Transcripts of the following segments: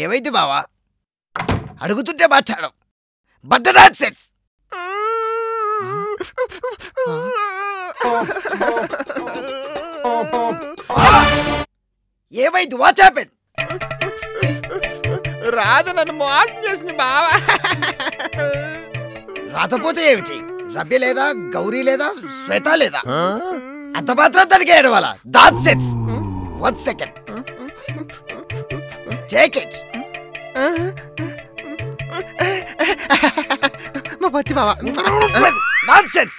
ఏమైంది బావా? అడుగుతుంటే మాట్లాడవు. But not sense. ఏమైంది? What happen? రాధ నన్ను మోసం చేసింది బావా. రాకపోతే ఏమిటి? సభ్య లేదా, గౌరీ లేదా, శ్వేత లేదా? అంత మాత్రం తనకి ఏడవాలా? That sense. 1 second. Take it. మా పత్తి బావా. Not sense.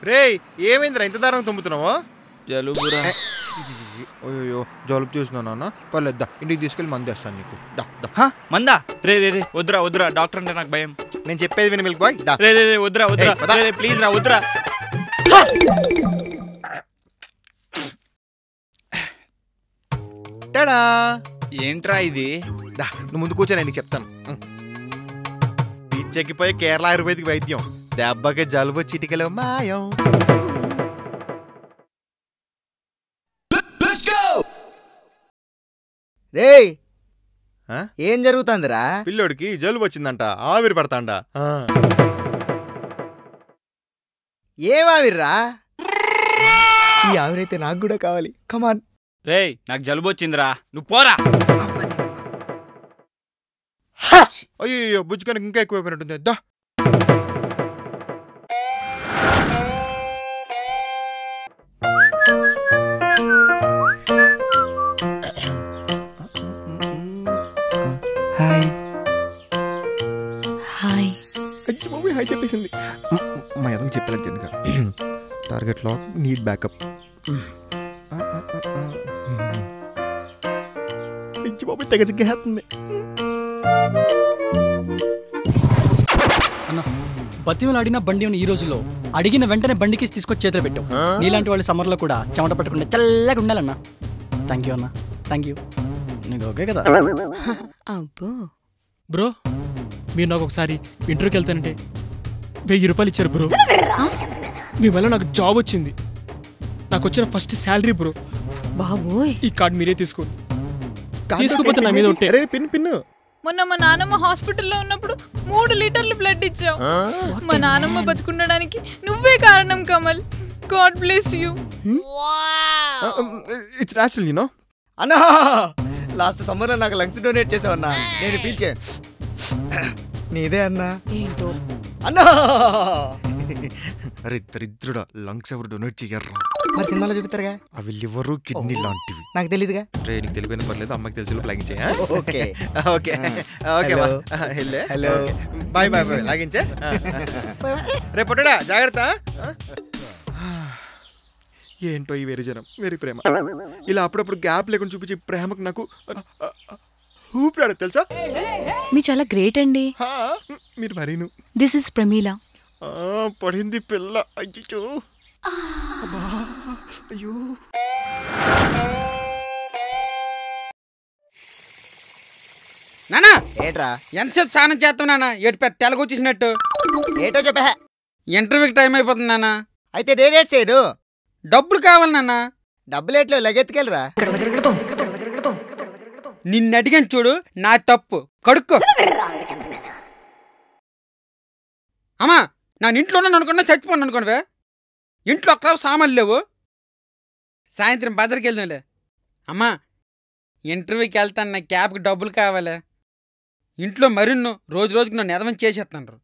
రే ఏమైందిరా ఇంత దారం తుమ్ముతున్నావు? జలుబురా. అయ్యో జలుబు చేసినా నాన్న. పర్లేద్దా, ఇంటికి తీసుకెళ్ళి మందు వేస్తాను నీకు. మందా? రే రే రే వద్దురా వద్దురా, డాక్టర్ అంటే నాకు భయం. నేను చెప్పేది విని మిల్క్ బాయ్. రే రే రే వద్దురా వద్దురా, ప్లీజ్ రా వద్దురా. టాడా. ఏంట్రా ఇది? నువ్వు ముందు కూర్చొని నీకు చెప్తాను. పిచ్చెక్కిపోయి కేరళ ఆయుర్వేదిక్ వైద్యం. దెబ్బకి జలుబు చిటికలో మాయం. రేయ్, ఏం జరుగుతుందిరా? పిల్లోడికి జలుబు వచ్చిందంట, ఆవిరి పడతాండా. ఏం ఆవిర్రా? ఈ ఆవిరైతే నాకు కూడా కావాలి. కమాన్. రేయ్ నాకు జలుబు వచ్చిందిరా, నువ్వు పోరా. అయ్యో బుజ్జుకానికి ఇంకా ఎక్కువైపోయినట్టుంది. దా హాయ్. హాయ్. హాయ్ చెప్పేసింది. మా ఎదం చెప్పాలంటే ఇంకా టార్గెట్ లాక్, నీడ్ బ్యాకప్. బాబు తెగ చిక్కేస్తుంది. అన్న బతిమలాడిన బండి ఉన్న ఈ రోజుల్లో అడిగిన వెంటనే బండికి తీసుకొచ్చి చేతులు పెట్టావు. నీలాంటి వాళ్ళు సమ్మర్లో కూడా చెమట పట్టకుండా చల్లగా ఉండాలన్నా. థ్యాంక్ యూ అన్న, థ్యాంక్ యూ. నీకు ఓకే కదా? అబ్బో బ్రో, మీరు నాకు ఒకసారి ఇంటర్వ్యూకి వెళ్తానంటే 1000 రూపాయలు ఇచ్చారు బ్రో. మీ వల్ల నాకు జాబ్ వచ్చింది. నాకు వచ్చిన ఫస్ట్ శాలరీ బ్రో. బాబోయ్, ఈ కార్డు మీరే తీసుకోండి. తీసుకోపోతే నా మీద ఉంటే. పిన్ను మొన్న మా నానమ్మ హాస్పిటల్లో ఉన్నప్పుడు 3 లీటర్లు బ్లడ్ ఇచ్చావు. మా నానమ్మ బతుకుండడానికి నువ్వే కారణం Kamal. God bless you. It's natural you know. అన్నా, లాస్ట్ సమ్మర్లో నాకు లంగ్స్ డొనేట్ చేసావన్నా. నేను పీల్చే నీదే అన్నా. ఏంటో అన్నా. అరే దరిద్రుడా, లంగ్స్ ఎవరు డొనేట్ చెయ్యర్రా? మరి సినిమాలో చూపిస్తారుగా. అవి లివరు కిడ్నీ లాంటివి. నాకు తెలీదుగా. రే నీకు తెలిపోయిన పర్లేదు, అమ్మకి తెలిసి లాగించే. Okay okay okay hello bye bye bye. లాగించే. రే పొట్టడా జాగ్రత్త. ఏంటో ఈ వేరే జనం, వేరే ప్రేమ. ఇలా అప్పుడప్పుడు గ్యాప్ లేకుండా చూపించి ప్రేమకు నాకు ఊపిరాడు తెలుసా. మీరు చాలా గ్రేట్ అండి. మీరు మరీను. This is Pramila. పడింది పిల్ల. అయ్యో అయ్యో. నానా ఏట్రా? ఎంతసేపు స్నానం చేస్తావు నాన్న? ఏడు పెద్ద తెలగొచ్చేసినట్టు. ఏటో చెప్పా. ఇంటర్వ్యూకి టైం అయిపోతుంది నాన్న. అయితే డేట్ చేయడు. డబ్బులు కావాలి నాన్న. డబ్బులు ఎట్లో లగెత్తుకెళ్ళరా. నిన్ను అడిగాను చూడు, నా తప్పు. కడుక్కో. అమ్మా, నేను ఇంట్లో ఉన్నాను అనుకున్నా, చచ్చిపోను అనుకోనివే. ఇంట్లో ఒక్కరావు సామాన్లు లేవు. సాయంత్రం బజార్కి వెళ్దాంలే. అమ్మా, ఇంటర్వ్యూకి వెళ్తాను, నా క్యాబ్కి డబ్బులు కావాలి. ఇంట్లో మరిన్ను రోజు రోజుకి నన్ను ఎదవని చేసేస్తున్నారు.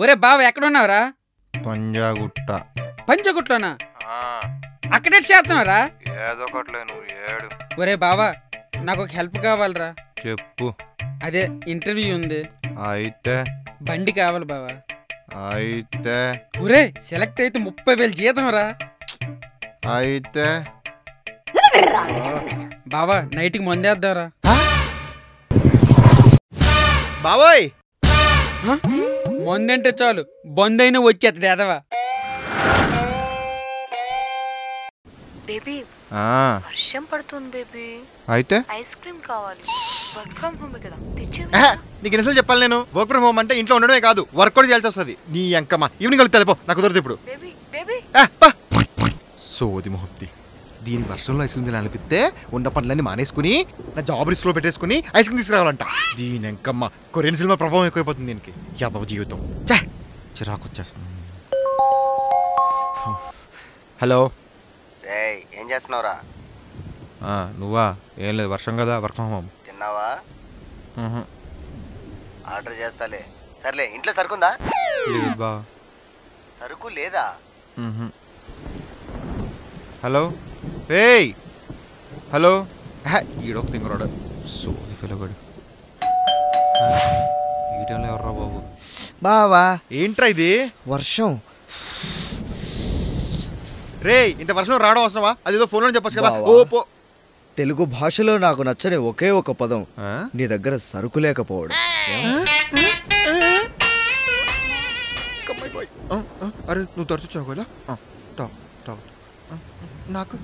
ఒరే బావ, ఎక్కడున్నావురా? పంజాగుట్ట. పంచగుట్లోనా? అక్కడే చేస్తున్నారా? ఏదో ఒకట్లే, నువ్వు ఏడు. ఒరే బావా, నాకు ఒక హెల్ప్ కావాలరా. చెప్పు. అదే ఇంటర్వ్యూ ఉంది. అయితే బండి కావాలి బావా. అయితే ఒరే, సెలెక్ట్ అయితే 30,000 జీతం రా. అయితే బావా, నైట్కి మందేద్దారా. బాబోయ్, మందంటే చాలు బొందైనా వచ్చేస్తాడు ఎదవా. బేబీ వర్షం పడుతుంది బేబీ, అయితే ఐస్ క్రీమ్ కావాలి. వర్క్ ఫ్రమ్ హోమ్ కదా, తెచ్చే. నీకు ఎన్నిసార్లు చెప్పాలి నేను? వర్క్ ఫ్రమ్ హోమ్ అంటే ఇంట్లో ఉండడమే కాదు, వర్క్ కూడా చేయాల్సి వస్తుంది. నీ అంకమ్మ ఈవినింగ్ కలుగుతా పో, నాకు కుదరదు ఇప్పుడు. బేబీ బేబీ సోది మొహత్తి. దీని వర్షంలో ఐస్ క్రీమ్ తినాలనిపిస్తే ఉన్న పనులన్నీ మానేసుకుని నా జాబ్ రిస్క్లో పెట్టేసుకుని ఐస్ క్రీమ్ తీసుకురావాలంట. దీని అంకమ్మ కొరియన్ సినిమా ప్రభావం ఎక్కువైపోతుంది దీనికి. యాదవ జీవితం చిరాకు వచ్చేస్తుంది. హలో, ఏం చేస్తున్నావురా? నువ్వా? ఏం లేదు, వర్షం కదా, వర్క్ ఫ్రమ్ హోమ్. తిన్నావా? ఆర్డర్ చేస్తాలే. సర్లే, ఇంట్లో సరుకుందా? లేదు బా. సరుకు లేదా? హలో ఏయ్, హలో. ఈడొక తింగరాడు, సోది పిల్లగాడు. ఈ టైంలో ఎవర్రా బాబు? బావా ఏంట్రా ఇది? వర్షం. రే, ఇంత వర్షం రావడం అవసరమా? అదేదో ఫోన్లో చెప్పచ్చు కదా. బావా. ఓ పో. తెలుగు భాషలో నాకు నచ్చని ఒకే ఒక పదం నీ దగ్గర సరుకు లేకపోవడం. అరే నువ్వు తరచు కదా నాకు